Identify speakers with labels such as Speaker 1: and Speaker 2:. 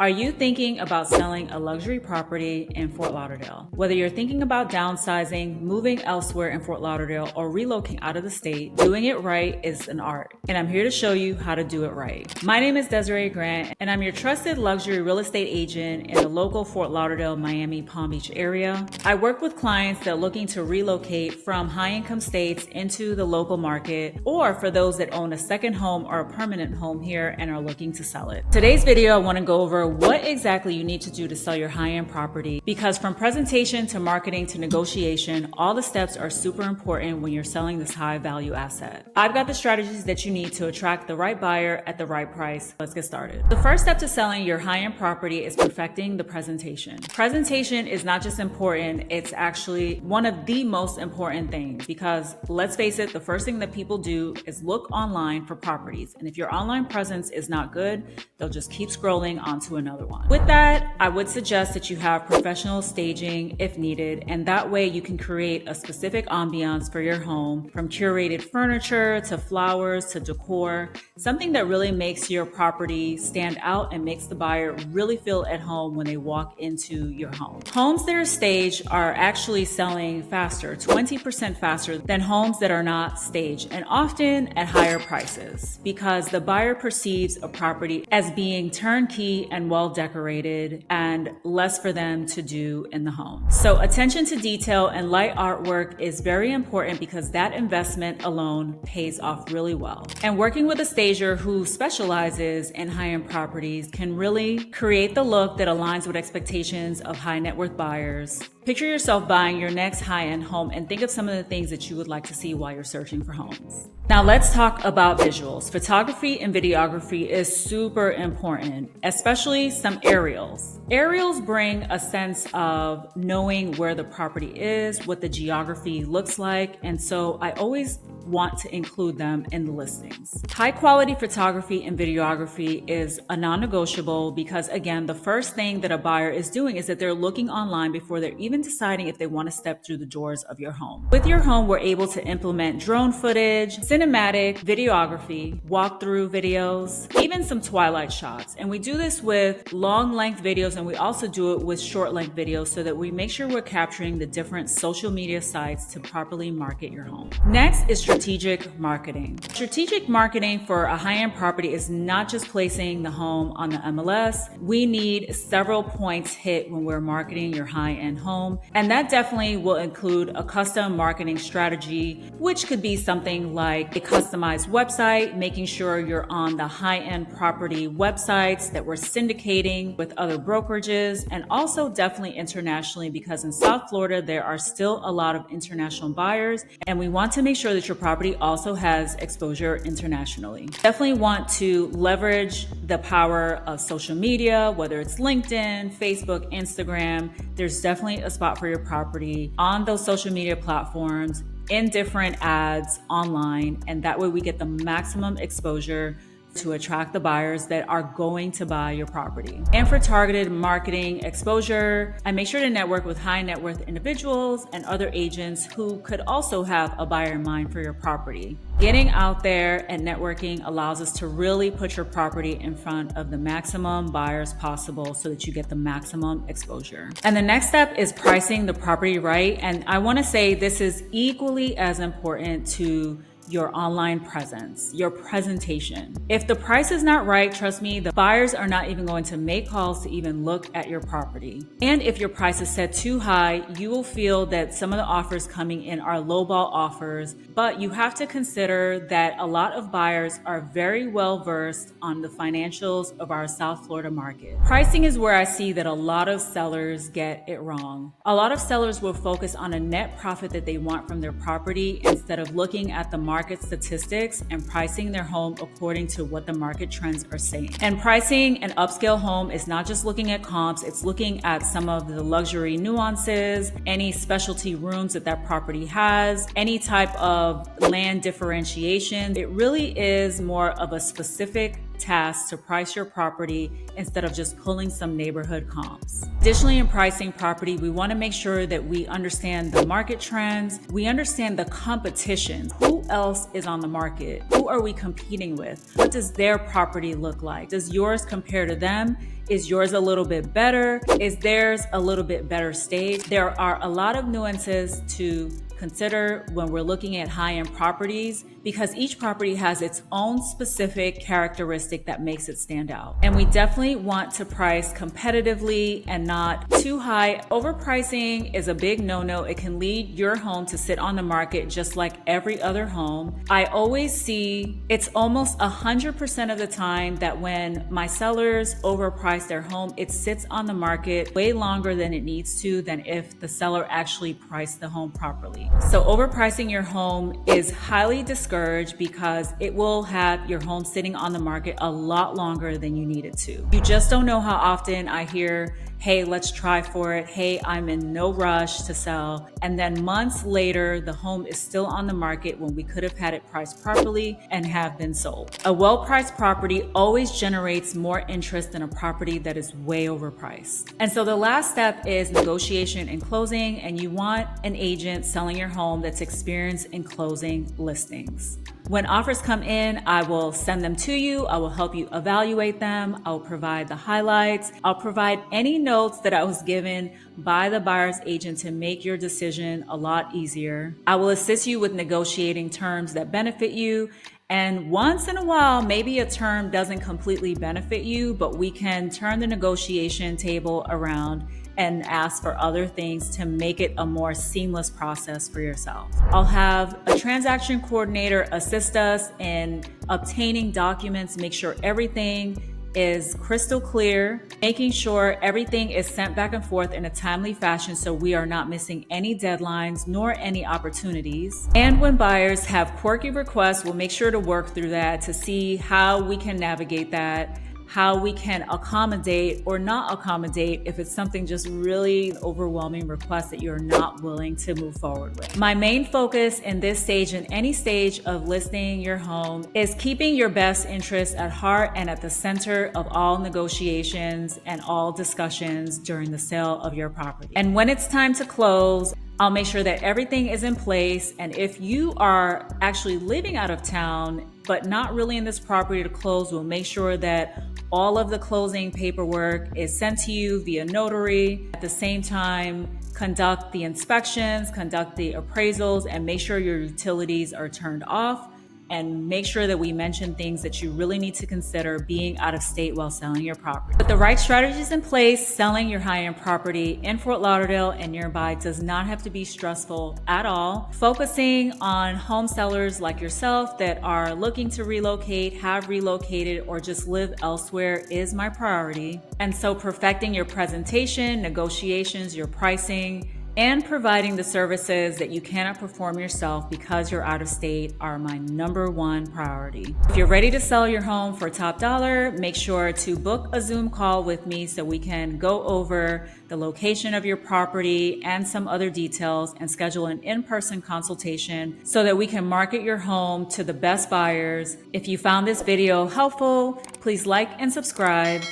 Speaker 1: Are you thinking about selling a luxury property in Fort Lauderdale? Whether you're thinking about downsizing, moving elsewhere in Fort Lauderdale, or relocating out of the state, doing it right is an art. And I'm here to show you how to do it right. My name is Desiree Grant, and I'm your trusted luxury real estate agent in the local Fort Lauderdale, Miami, Palm Beach area. I work with clients that are looking to relocate from high-income states into the local market, or for those that own a second home or a permanent home here and are looking to sell it. Today's video, I want to go over what exactly you need to do to sell your high-end property, because from presentation to marketing to negotiation, all the steps are super important when you're selling this high-value asset. I've got the strategies that you need to attract the right buyer at the right price. Let's get started. The first step to selling your high-end property is perfecting the presentation. Presentation is not just important, it's actually one of the most important things, because let's face it, the first thing that people do is look online for properties. And if your online presence is not good, they'll just keep scrolling onto another one. With that, I would suggest that you have professional staging if needed, and that way you can create a specific ambiance for your home, from curated furniture to flowers to decor, something that really makes your property stand out and makes the buyer really feel at home when they walk into your home. Homes that are staged are actually selling faster, 20% faster than homes that are not staged, and often at higher prices, because the buyer perceives a property as being turnkey and well decorated and less for them to do in the home. So attention to detail and light artwork is very important, because that investment alone pays off really well. And working with a stager who specializes in high-end properties can really create the look that aligns with expectations of high net worth buyers. Picture yourself buying your next high-end home and think of some of the things that you would like to see while you're searching for homes. Now let's talk about visuals. Photography and videography is super important, especially some aerials. Aerials bring a sense of knowing where the property is, what the geography looks like, and so I always want to include them in the listings. High quality photography and videography is a non-negotiable, because again, the first thing that a buyer is doing is that they're looking online before they're even deciding if they want to step through the doors of your home. With your home, we're able to implement drone footage, cinematic videography, walkthrough videos, even some twilight shots. And we do this with long length videos, and we also do it with short length videos, so that we make sure we're capturing the different social media sites to properly market your home. Next is strategic marketing. Strategic marketing for a high-end property is not just placing the home on the MLS. We need several points hit when we're marketing your high-end home. And that definitely will include a custom marketing strategy, which could be something like a customized website, making sure you're on the high-end property websites that we're syndicating with other brokerages, and also definitely internationally, because in South Florida, there are still a lot of international buyers, and we want to make sure that your property also has exposure internationally. Definitely want to leverage the power of social media, whether it's LinkedIn, Facebook, Instagram. There's definitely a spot for your property on those social media platforms, in different ads online, and that way we get the maximum exposure to attract the buyers that are going to buy your property. And for targeted marketing exposure, I make sure to network with high net worth individuals and other agents who could also have a buyer in mind for your property. Getting out there and networking allows us to really put your property in front of the maximum buyers possible, so that you get the maximum exposure. And the next step is pricing the property right. And I want to say this is equally as important to your online presence, your presentation. If the price is not right, trust me, the buyers are not even going to make calls to even look at your property. And if your price is set too high, you will feel that some of the offers coming in are lowball offers, but you have to consider that a lot of buyers are very well versed on the financials of our South Florida market. Pricing is where I see that a lot of sellers get it wrong. A lot of sellers will focus on a net profit that they want from their property, instead of looking at the market statistics and pricing their home according to what the market trends are saying. And pricing an upscale home is not just looking at comps, it's looking at some of the luxury nuances, any specialty rooms that that property has, any type of land differentiation. It really is more of a specific task to price your property instead of just pulling some neighborhood comps. Additionally, in pricing property, we want to make sure that we understand the market trends, we understand the competition. Who else is on the market? Who are we competing with? What does their property look like? Does yours compare to them? Is yours a little bit better? Is theirs a little bit better stage? There are a lot of nuances to consider when we're looking at high-end properties because each property has its own specific characteristic that makes it stand out. And we definitely want to price competitively and not too high. Overpricing is a big no-no. It can lead your home to sit on the market just like every other home. I always see it's almost 100% of the time that when my sellers overprice their home, it sits on the market way longer than it needs to than if the seller actually priced the home properly. So overpricing your home is highly discouraged because it will have your home sitting on the market a lot longer than you need it to. You just don't know how often I hear, hey, let's try for it. Hey, I'm in no rush to sell. And then months later, the home is still on the market when we could have had it priced properly and have been sold. A well-priced property always generates more interest than a property that is way overpriced. And so the last step is negotiation and closing, and you want an agent selling your home that's experienced in closing listings. When offers come in, I will send them to you. I will help you evaluate them. I'll provide the highlights. I'll provide any notes that I was given by the buyer's agent to make your decision a lot easier. I will assist you with negotiating terms that benefit you. And once in a while, maybe a term doesn't completely benefit you, but we can turn the negotiation table around and ask for other things to make it a more seamless process for yourself. I'll have a transaction coordinator assist us in obtaining documents, make sure everything is crystal clear, making sure everything is sent back and forth in a timely fashion so we are not missing any deadlines nor any opportunities. And when buyers have quirky requests, we'll make sure to work through that to see how we can navigate that, how we can accommodate or not accommodate if it's something just really overwhelming request that you're not willing to move forward with. My main focus in this stage and any stage of listing your home is keeping your best interests at heart and at the center of all negotiations and all discussions during the sale of your property. And when it's time to close, I'll make sure that everything is in place. And if you are actually living out of town, but not really in this property to close, we'll make sure that all of the closing paperwork is sent to you via notary. At the same time, conduct the inspections, conduct the appraisals, and make sure your utilities are turned off. And make sure that we mention things that you really need to consider being out of state while selling your property. With the right strategies in place, selling your high-end property in Fort Lauderdale and nearby does not have to be stressful at all. Focusing on home sellers like yourself that are looking to relocate, have relocated, or just live elsewhere is my priority. And so perfecting your presentation, negotiations, your pricing, and providing the services that you cannot perform yourself because you're out of state are my #1 priority. If you're ready to sell your home for top dollar, make sure to book a Zoom call with me so we can go over the location of your property and some other details and schedule an in-person consultation so that we can market your home to the best buyers. If you found this video helpful, please like and subscribe.